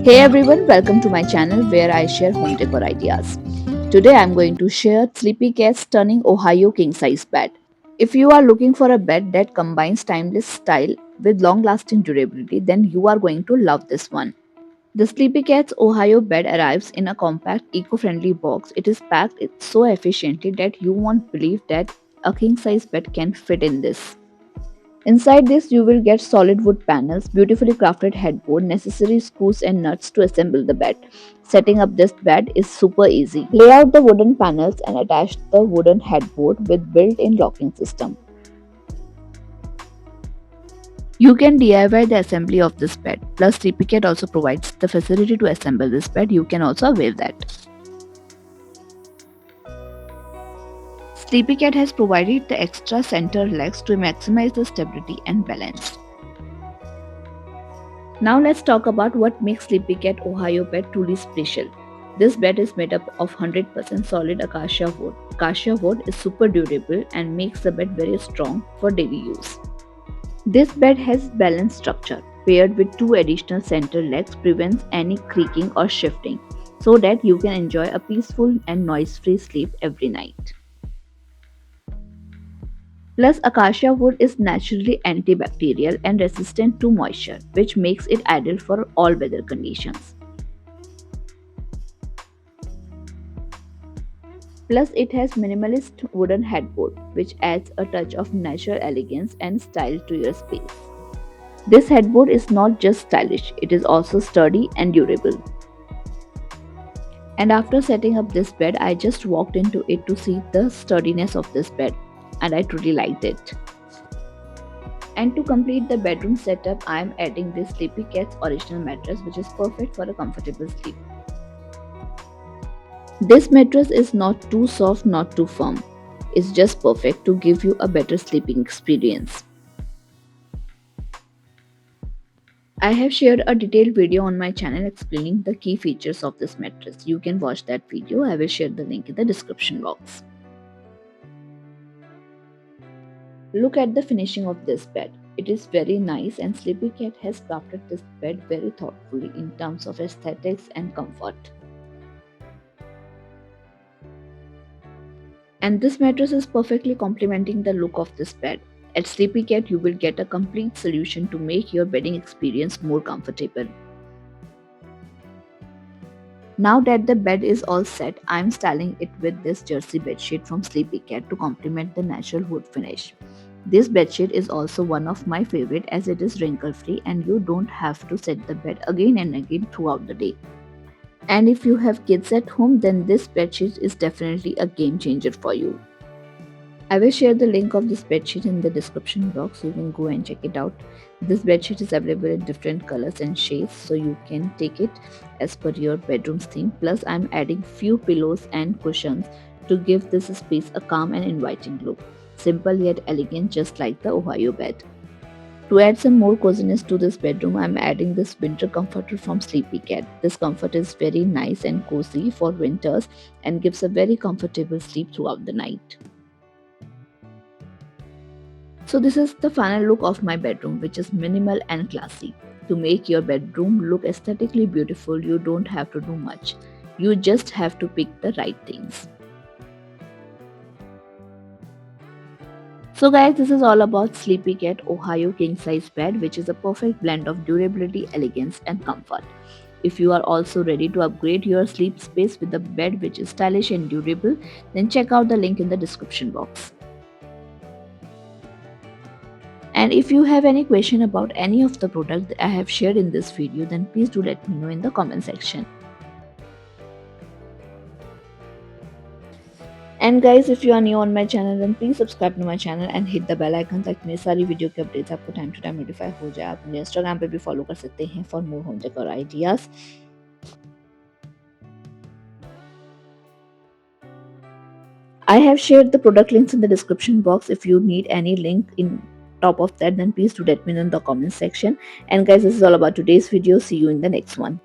Hey everyone, welcome to my channel where I share home decor ideas. Today I'm going to share Sleepycat's stunning Ohio Kingsize bed. If you are looking for a bed that combines timeless style with long-lasting durability, then you are going to love this one. The Sleepycat's Ohio bed arrives in a compact, eco-friendly box. It is packed so efficiently that you won't believe that a king-size bed can fit in this. Inside this, you will get solid wood panels, beautifully crafted headboard, necessary screws and nuts to assemble the bed. Setting up this bed is super easy. Lay out the wooden panels and attach the wooden headboard with built-in locking system. You can DIY the assembly of this bed. Plus, Sleepycat also provides the facility to assemble this bed. You can also avail that. Sleepycat has provided the extra center legs to maximize the stability and balance. Now let's talk about what makes Sleepycat Ohayo Bed truly special. This bed is made up of 100% solid acacia wood. Acacia wood is super durable and makes the bed very strong for daily use. This bed has balanced structure, paired with two additional center legs prevents any creaking or shifting, so that you can enjoy a peaceful and noise-free sleep every night. Plus, acacia wood is naturally antibacterial and resistant to moisture, which makes it ideal for all weather conditions. Plus, it has minimalist wooden headboard, which adds a touch of natural elegance and style to your space. This headboard is not just stylish, it is also sturdy and durable. And after setting up this bed, I just walked into it to see the sturdiness of this bed, and I truly liked it. And to complete the bedroom setup, I am adding this Sleepycat's original mattress, which is perfect for a comfortable sleep. This mattress is not too soft, not too firm. It's just perfect to give you a better sleeping experience. I have shared a detailed video on my channel explaining the key features of this mattress. You can watch that video. I will share the link in the description box. Look at the finishing of this bed. It is very nice and Sleepycat has crafted this bed very thoughtfully in terms of aesthetics and comfort. And this mattress is perfectly complementing the look of this bed. At Sleepycat, you will get a complete solution to make your bedding experience more comfortable. Now that the bed is all set, I am styling it with this jersey bedsheet from Sleepycat to complement the natural wood finish. This bedsheet is also one of my favorite as it is wrinkle free and you don't have to set the bed again and again throughout the day. And if you have kids at home, then this bedsheet is definitely a game changer for you. I will share the link of this bedsheet in the description box so you can go and check it out. This bedsheet is available in different colors and shades so you can take it as per your bedroom's theme. Plus I am adding few pillows and cushions to give this space a calm and inviting look. Simple yet elegant, just like the Ohio bed. To add some more coziness to this bedroom, I am adding this winter comforter from Sleepycat. This comfort is very nice and cozy for winters and gives a very comfortable sleep throughout the night. So this is the final look of my bedroom, which is minimal and classy. To make your bedroom look aesthetically beautiful, you don't have to do much. You just have to pick the right things. So guys, this is all about Sleepycat Ohayo Kingsize Bed, which is a perfect blend of durability, elegance and comfort. If you are also ready to upgrade your sleep space with a bed which is stylish and durable, then check out the link in the description box. And if you have any question about any of the product that I have shared in this video, then please do let me know in the comment section. And guys, if you are new on my channel, then please subscribe to my channel and hit the bell icon ताकि मेरी सारी video के updates आपको time to time notify हो जाए. आप मुझे Instagram पे भी फॉलो कर सकते हैं for more home decor ideas. I have shared the product links in the description box. If you need any link in top of that, then please do let me know in the comment section. And guys, this is all about today's video. See you in the next one.